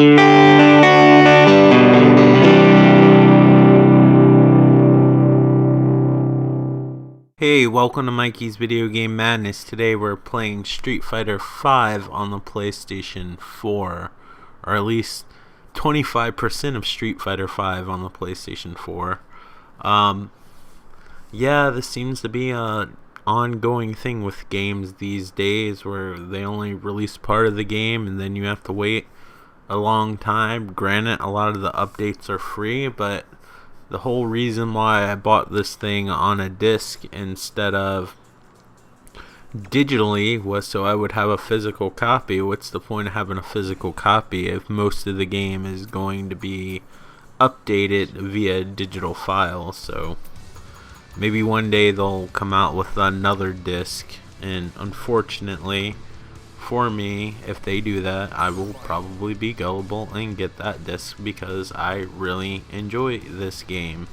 Hey, welcome to Mikey's Video Game Madness. Today we're playing Street Fighter V on the PlayStation 4, or at least 25% of Street Fighter V on the PlayStation 4. Yeah, this seems to be a ongoing thing with games these days, where they only release part of the game and then you have to wait a long time. Granted, a lot of the updates are free, but the whole reason why I bought this thing on a disc instead of digitally was so I would have a physical copy. What's the point of having a physical copy if most of the game is going to be updated via digital file? So maybe one day they'll come out with another disc, and unfortunately for me, if they do that, I will probably be gullible and get that disc because I really enjoy this game.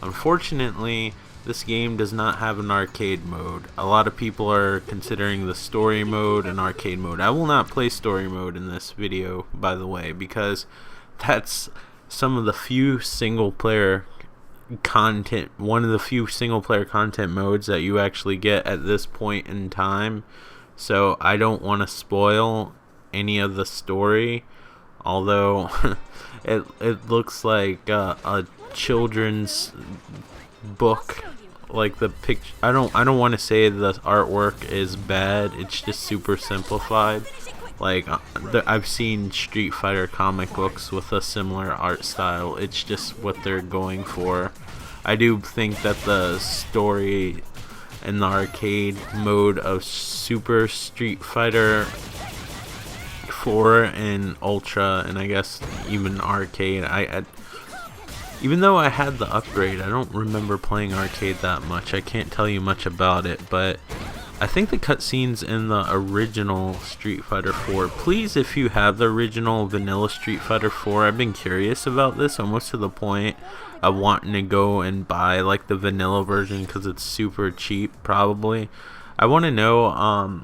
Unfortunately, this game does not have an arcade mode. A lot of people are considering the story mode an arcade mode. I will not play story mode in this video, by the way, because that's some of the few single player content, one of the few single player content modes that you actually get at this point in time. So I don't want to spoil any of the story, although it looks like a children's book. Like the picture, I don't want to say the artwork is bad. It's just super simplified. Like I've seen Street Fighter comic books with a similar art style. It's just what they're going for. I do think that the story in the arcade mode of Super Street Fighter 4 and Ultra, and I guess even arcade, even though I had the upgrade, I don't remember playing arcade that much. I can't tell you much about it, but I think the cutscenes in the original Street Fighter 4, please, if you have the original vanilla Street Fighter 4, I've been curious about this almost to the point of wanting to go and buy like the vanilla version because it's super cheap. Probably I want to know,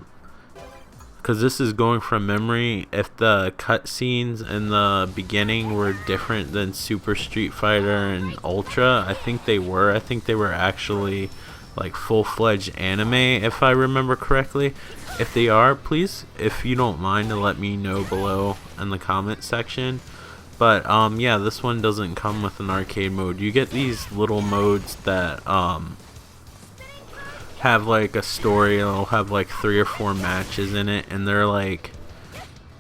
because this is going from memory, if the cutscenes in the beginning were different than Super Street Fighter and Ultra. I think they were. I think they were actually like full-fledged anime, if I remember correctly. If they are, please, if you don't mind, to let me know below in the comment section. But yeah, this one doesn't come with an arcade mode. You get these little modes that have like a story. It'll have like 3 or 4 matches in it, and they're like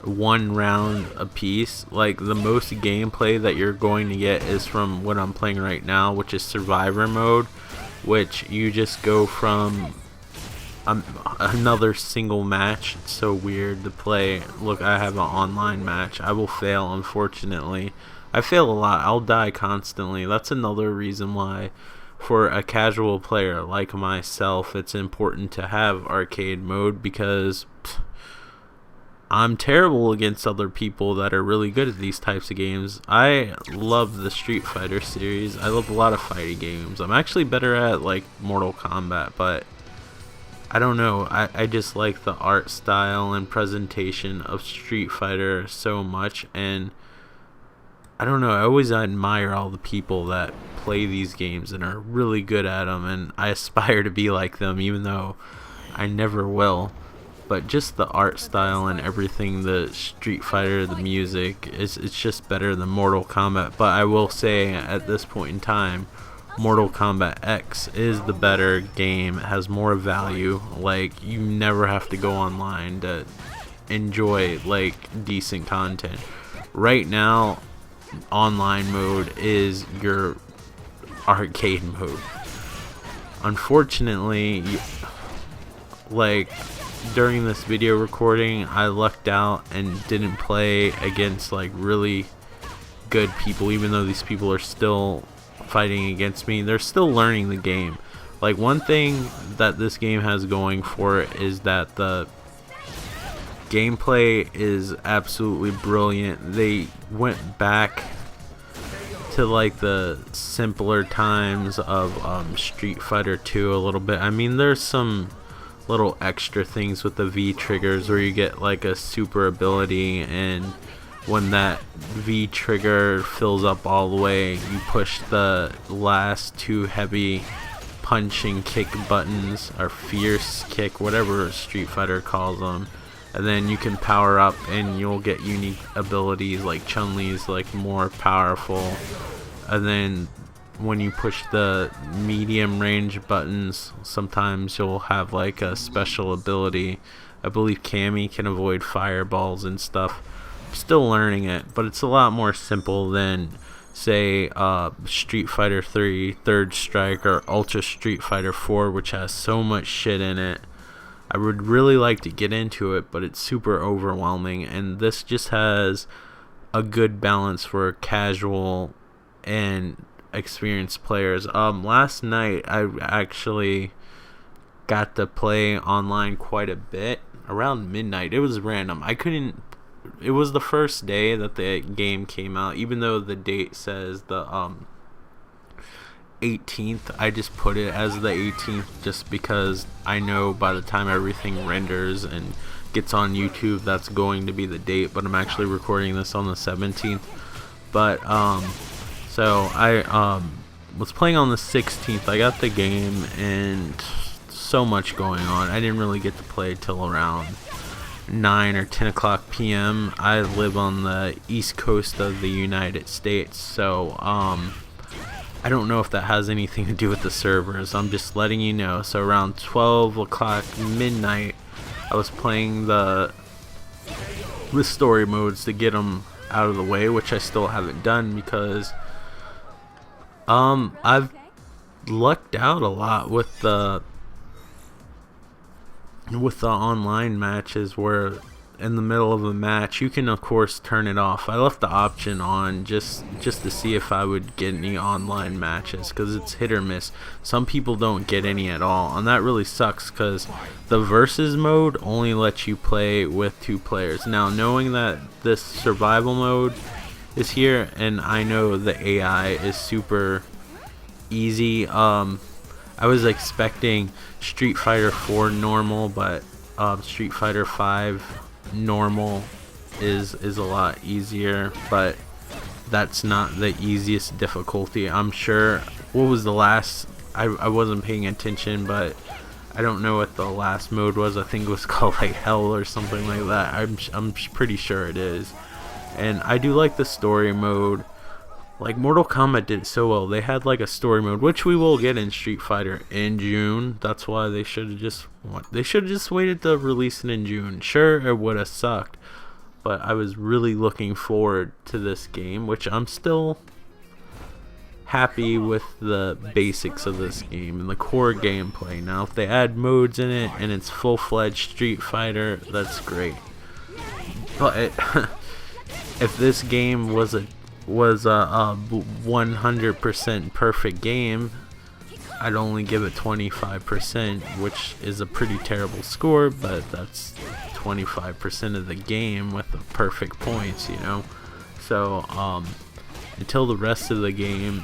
1 round a piece. Like the most gameplay that you're going to get is from what I'm playing right now, which is survivor mode, which you just go from another single match. It's so weird to play. Look, I have an online match. I will fail, unfortunately. I fail a lot. I'll die constantly. That's another reason why, for a casual player like myself, it's important to have arcade mode, because I'm terrible against other people that are really good at these types of games. I love the Street Fighter series. I love a lot of fighting games. I'm actually better at like Mortal Kombat, but I don't know. I just like the art style and presentation of Street Fighter so much, and I don't know. I always admire all the people that play these games and are really good at them, and I aspire to be like them, even though I never will. But just the art style and everything, the Street Fighter, the music, it's just better than Mortal Kombat. But I will say, at this point in time, Mortal Kombat X is the better game. It has more value. Like, you never have to go online to enjoy like decent content. Right now, online mode is your arcade mode. Unfortunately, like during this video recording, I lucked out and didn't play against like really good people, even though these people are still fighting against me. They're still learning the game. Like, one thing that this game has going for it is that the gameplay is absolutely brilliant. They went back to like the simpler times of Street Fighter 2 a little bit. I mean, there's some little extra things with the V triggers where you get like a super ability and when that V trigger fills up all the way, you push the last two heavy punch and kick buttons, or fierce kick, whatever Street Fighter calls them, and then you can power up and you'll get unique abilities like Chun-Li's, like more powerful. And then when you push the medium range buttons, sometimes you'll have like a special ability. I believe Cammy can avoid fireballs and stuff. I'm still learning it, but it's a lot more simple than, say, Street Fighter 3 Third Strike or Ultra Street Fighter 4, which has so much shit in it. I would really like to get into it, but it's super overwhelming, and this just has a good balance for casual and experienced players. Last night I actually got to play online quite a bit around midnight. It was random. It was the first day that the game came out, even though the date says the 18th. I just put it as the 18th just because I know by the time everything renders and gets on YouTube, that's going to be the date. But I'm actually recording this on the 17th. But so I was playing on the 16th. I got the game and so much going on. I didn't really get to play till around 9 or 10 o'clock p.m. I live on the east coast of the United States, so I don't know if that has anything to do with the servers. I'm just letting you know. So around 12 o'clock midnight, I was playing the story modes to get them out of the way, which I still haven't done because I've lucked out a lot with the online matches, where in the middle of a match you can of course turn it off. I left the option on just to see if I would get any online matches, because it's hit or miss. Some people don't get any at all, and that really sucks because the versus mode only lets you play with 2 players. Now, knowing that this survival mode is here, and I know the AI is super easy, I was expecting Street Fighter 4 normal, but Street Fighter 5 normal is a lot easier, but that's not the easiest difficulty. I'm sure, what was the last, I wasn't paying attention, but I don't know what the last mode was. I think it was called like Hell or something like that. I'm pretty sure it is. And I do like the story mode. Like Mortal Kombat did so well. They had like a story mode, which we will get in Street Fighter in June. That's why they should have just waited to release it in June. Sure, it would have sucked, but I was really looking forward to this game, which I'm still happy with the basics of this game and the core gameplay. Now, if they add modes in it and it's full-fledged Street Fighter, that's great. But if this game was a 100% perfect game, I'd only give it 25%, which is a pretty terrible score, but that's 25% of the game with the perfect points, you know. So until the rest of the game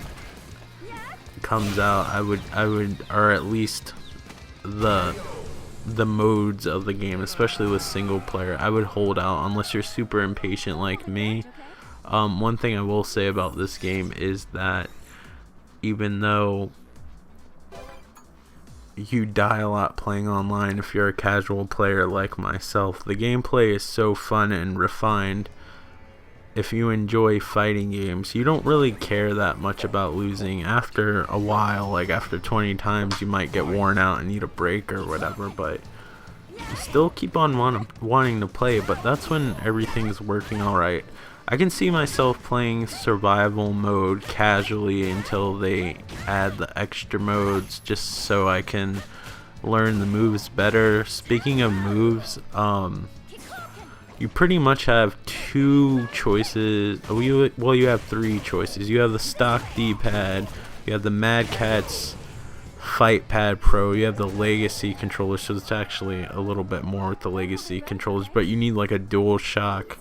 comes out, I would, or at least the modes of the game, especially with single player, I would hold out unless you're super impatient like me. One thing I will say about this game is that even though you die a lot playing online, if you're a casual player like myself, the gameplay is so fun and refined. If you enjoy fighting games, you don't really care that much about losing. After a while, like after 20 times, you might get worn out and need a break or whatever, but you still keep on wanting to play. But that's when everything's working alright. I can see myself playing survival mode casually until they add the extra modes, just so I can learn the moves better. Speaking of moves, you pretty much have 2 choices. Well, you have 3 choices. You have the stock D-pad, you have the Mad Catz Fight Pad Pro, you have the Legacy controller, so it's actually a little bit more with the Legacy controllers, but you need like a DualShock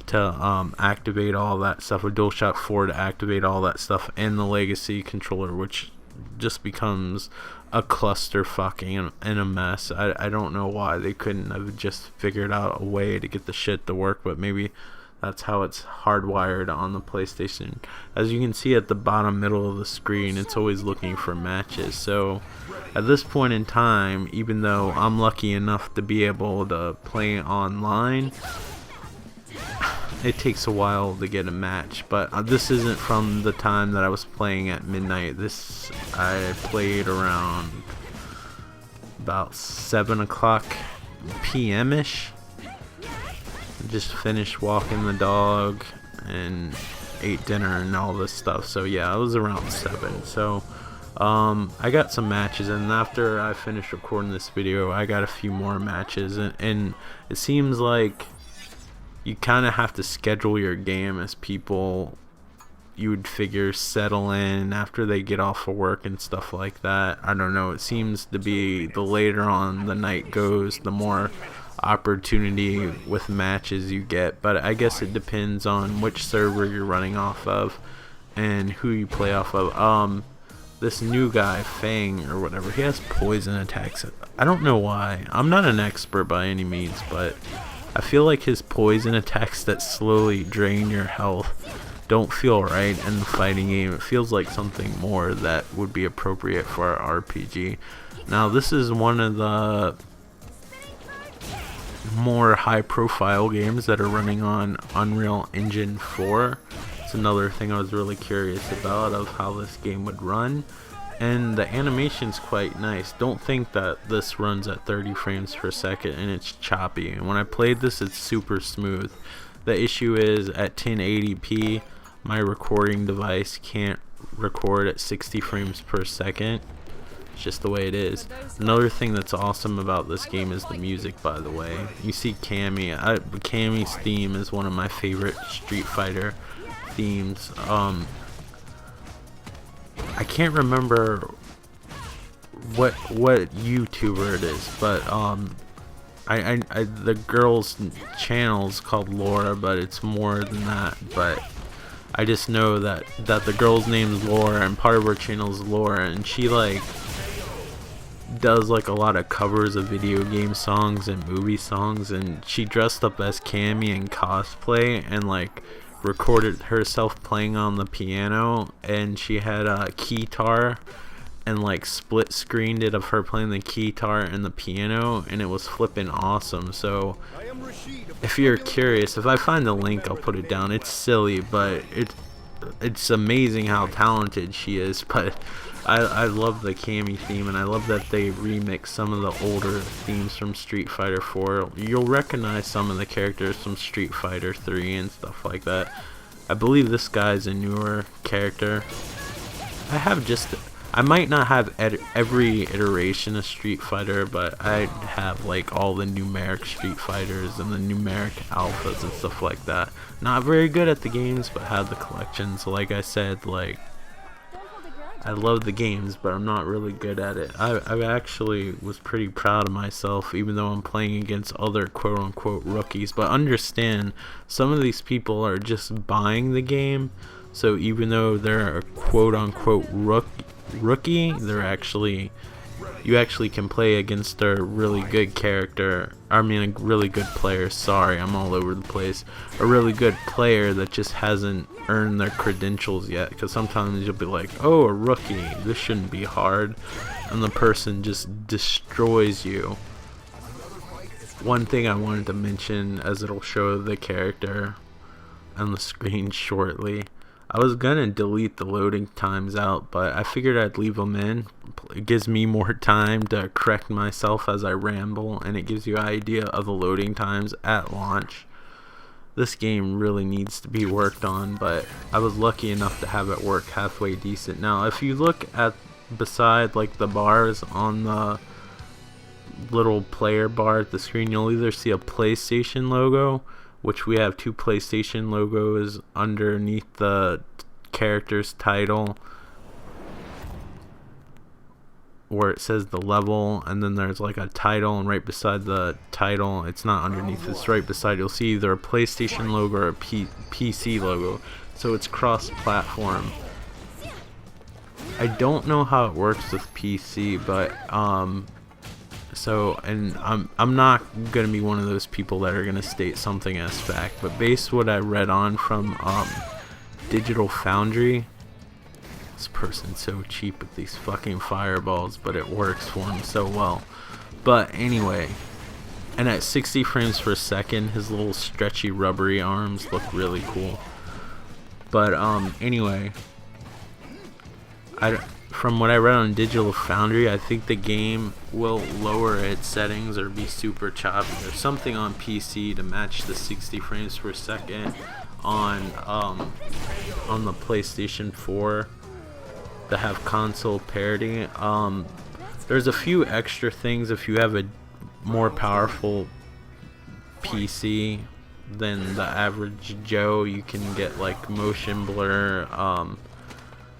to activate all that stuff, a DualShock 4 to activate all that stuff, and the Legacy controller, which just becomes a clusterfuck and a mess. I don't know why they couldn't have just figured out a way to get the shit to work, but maybe That's how it's hardwired on the PlayStation. As you can see at the bottom middle of the screen, it's always looking for matches. So at this point in time, even though I'm lucky enough to be able to play online, it takes a while to get a match. But this isn't from the time that I was playing at midnight. This I played around about 7 o'clock p.m. ish. Just finished walking the dog and ate dinner and all this stuff. So yeah, it was around 7. So I got some matches, and after I finished recording this video, I got a few more matches, and it seems like you kind of have to schedule your game as people, you would figure, settle in after they get off of work and stuff like that. I don't know, it seems to be the later on the night goes, the more opportunity with matches you get. But I guess it depends on which server you're running off of and who you play off of. This new guy, Fang or whatever, he has poison attacks. I don't know why. I'm not an expert by any means, but I feel like his poison attacks that slowly drain your health don't feel right in the fighting game. It feels like something more that would be appropriate for an RPG. Now, this is one of the more high profile games that are running on Unreal Engine 4. It's another thing I was really curious about, of how this game would run, and the animation's quite nice. Don't think that this runs at 30 frames per second and it's choppy. And when I played this, it's super smooth. The issue is at 1080p, my recording device can't record at 60 frames per second. It's just the way it is. Another thing that's awesome about this game is the music, by the way. You see Cammy. Cammy's theme is one of my favorite Street Fighter themes. I can't remember what YouTuber it is, but the girl's channel's called Laura, but it's more than that. But I just know that the girl's name is Laura, and part of her channel is Laura, and she like does like a lot of covers of video game songs and movie songs, and she dressed up as Cammy in cosplay and like recorded herself playing on the piano, and she had a keytar and like split screened it of her playing the keytar and the piano, and it was flipping awesome. So if you're curious, if I find the link, I'll put it down. It's silly, but it's amazing how talented she is. But I love the Cammy theme, and I love that they remix some of the older themes from Street Fighter 4. You'll recognize some of the characters from Street Fighter 3 and stuff like that. I believe this guy's a newer character. I might not have every iteration of Street Fighter, but I have like all the numeric Street Fighters and the numeric alphas and stuff like that. Not very good at the games, but have the collection. So like I said, like, I love the games, but I'm not really good at it. I actually was pretty proud of myself, even though I'm playing against other quote-unquote rookies. But understand, some of these people are just buying the game, so even though they're a quote-unquote rookie, you actually can play against a really good character. I mean, a really good player. Sorry, I'm all over the place. A really good player that just hasn't earned their credentials yet. Because sometimes you'll be like, oh, a rookie, this shouldn't be hard, and the person just destroys you. One thing I wanted to mention, as it'll show the character on the screen shortly, I was gonna delete the loading times out, but I figured I'd leave them in. It gives me more time to correct myself as I ramble, and it gives you an idea of the loading times at launch. This game really needs to be worked on, but I was lucky enough to have it work halfway decent. Now, if you look at beside like the bars on the little player bar at the screen, you'll either see a PlayStation logo, which we have 2 PlayStation logos underneath the character's title, where it says the level, and then there's like a title, and right beside the title, it's not underneath, it's right beside, you'll see either a PlayStation logo or a PC logo. So it's cross-platform. I don't know how it works with PC, but So, and I'm not gonna be one of those people that are gonna state something as fact, but based what I read on from Digital Foundry, this person's so cheap with these fucking fireballs, but it works for him so well. But anyway, and at 60 frames per second, his little stretchy rubbery arms look really cool. But anyway, from what I read on Digital Foundry, I think the game will lower its settings or be super choppy or something on PC to match the 60 frames per second on the PlayStation 4 to have console parity. There's a few extra things if you have a more powerful PC than the average Joe. You can get like motion blur.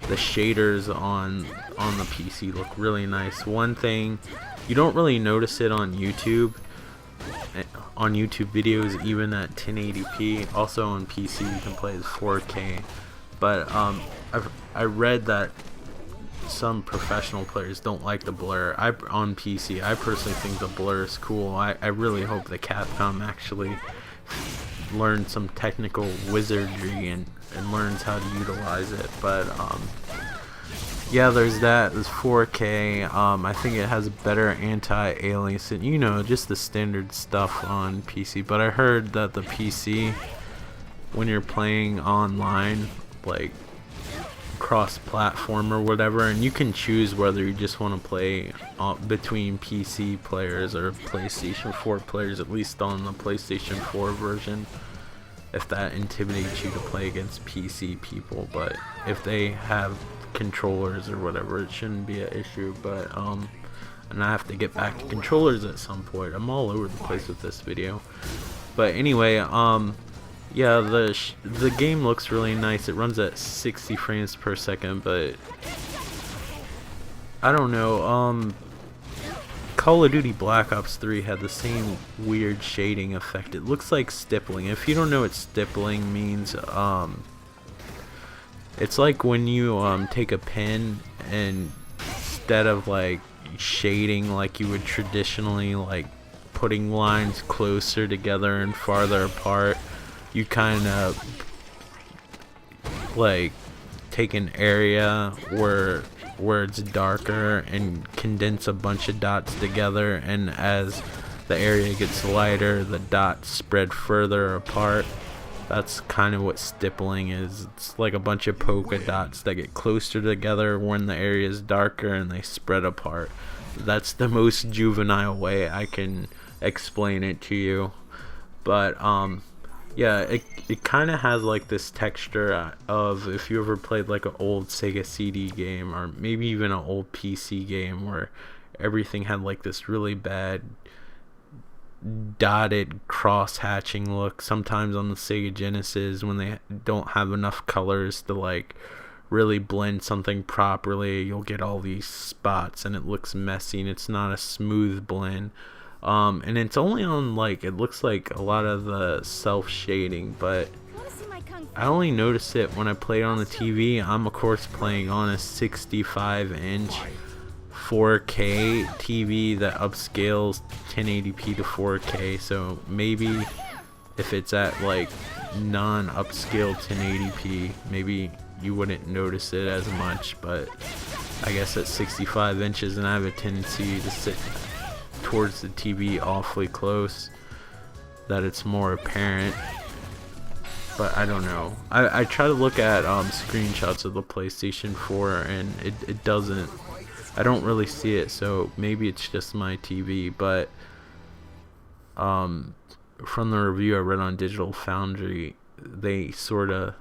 The shaders on the PC look really nice. One thing, you don't really notice it on YouTube. On YouTube videos, even at 1080p. Also on PC, you can play as 4K. But I read that some professional players don't like the blur. On PC, I personally think the blur is cool. I really hope that Capcom actually learns some technical wizardry and learns how to utilize it. But yeah, there's that. There's 4K. I think it has better anti-aliasing, you know, just the standard stuff on PC. But I heard that the PC, when you're playing online, like cross-platform or whatever, and you can choose whether you just want to play between PC players or PlayStation 4 players, at least on the PlayStation 4 version, if that intimidates you to play against PC people. But if they have controllers or whatever, it shouldn't be an issue. But and I have to get back to controllers at some point. I'm all over the place with this video. But anyway, yeah, the game looks really nice. It runs at 60 frames per second, but I don't know. Call of Duty Black Ops 3 had the same weird shading effect. It looks like stippling. If you don't know what stippling means, it's like when you take a pen and instead of like shading like you would traditionally, like putting lines closer together and farther apart, you kind of like take an area where it's darker and condense a bunch of dots together, and as the area gets lighter, the dots spread further apart. That's kind of what stippling is. It's like a bunch of polka dots that get closer together when the area is darker and they spread apart. That's the most juvenile way I can explain it to you. But yeah, it kind of has like this texture of, if you ever played like an old Sega CD game or maybe even an old PC game where everything had like this really bad dotted cross hatching look. Sometimes on the Sega Genesis, when they don't have enough colors to like really blend something properly, you'll get all these spots and it looks messy and it's not a smooth blend. And it's only on like, it looks like a lot of the self shading, but I only noticed it when I played on the TV. I'm of course playing on a 65-inch 4K TV that upscales 1080p to 4K, so maybe if it's at like non-upscaled 1080p, maybe you wouldn't notice it as much. But I guess at 65 inches and I have a tendency to sit towards the TV awfully close, that it's more apparent. But I don't know. I try to look at screenshots of the PlayStation 4 and it doesn't, I don't really see it, so maybe it's just my TV. But from the review I read on Digital Foundry, they sort of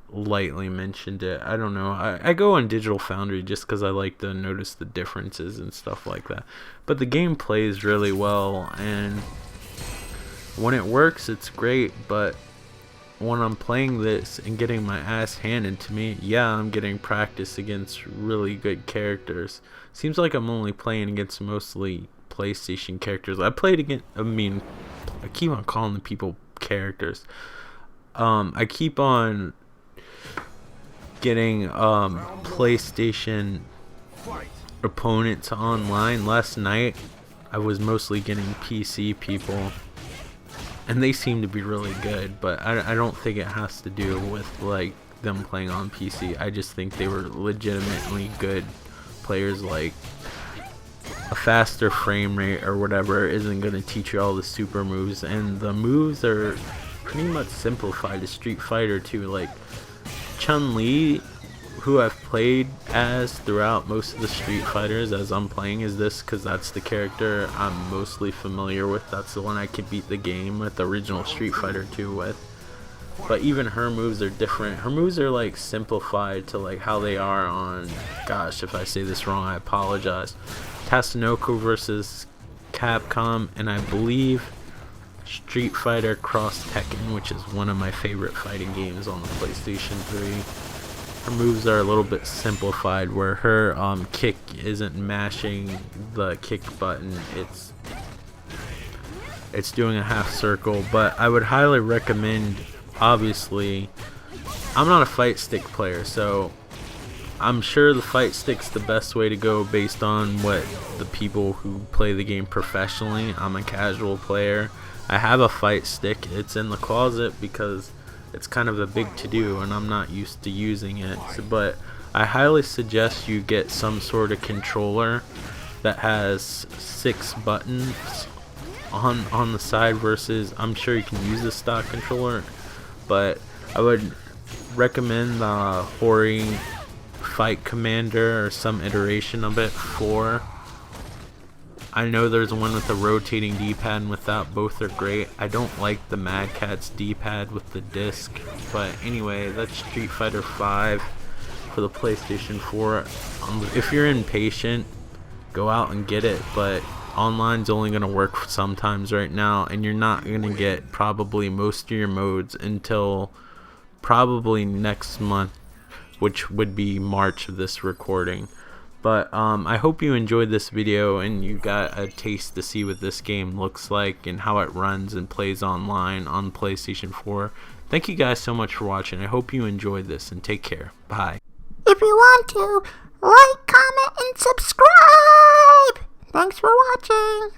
lightly mentioned it. I don't know. I go on Digital Foundry just because I like to notice the differences and stuff like that. But the game plays really well, and when it works, it's great. But when I'm playing this and getting my ass handed to me, yeah, I'm getting practice against really good characters. Seems like I'm only playing against mostly PlayStation characters. I keep on calling the people characters. I keep on getting PlayStation opponents online. Last night I was mostly getting PC people, and they seem to be really good, but I don't think it has to do with like them playing on PC. I just think they were legitimately good players. Like, a faster frame rate or whatever isn't going to teach you all the super moves, and the moves are pretty much simplified to Street Fighter 2. Like, Chun-Li, who I've played as throughout most of the Street Fighters as I'm playing, is this because that's the character I'm mostly familiar with. That's the one I could beat the game with the original Street Fighter 2 with. But even her moves are different. Her moves are like simplified to like how they are on, gosh, if I say this wrong, I apologize, Tatsunoko versus Capcom, and I believe Street Fighter Cross Tekken, which is one of my favorite fighting games on the PlayStation 3. Her moves are a little bit simplified, where her kick isn't mashing the kick button, it's doing a half circle. But I would highly recommend, obviously, I'm not a fight stick player, so I'm sure the fight stick's the best way to go based on what the people who play the game professionally. I'm a casual player. I have a fight stick. It's in the closet because it's kind of a big to-do and I'm not used to using it. But I highly suggest you get some sort of controller that has 6 buttons on the side versus, I'm sure you can use the stock controller, but I would recommend the Hori Fight Commander or some iteration of it. I know there's one with a rotating D-pad, and without, both are great. I don't like the Mad Catz D-pad with the disc, but anyway, that's Street Fighter 5 for the PlayStation 4. If you're impatient, go out and get it, but online's only going to work sometimes right now, and you're not going to get probably most of your modes until probably next month, which would be March of this recording. But I hope you enjoyed this video and you got a taste to see what this game looks like and how it runs and plays online on PlayStation 4. Thank you guys so much for watching. I hope you enjoyed this, and take care. Bye. If you want to, like, comment, and subscribe. Thanks for watching.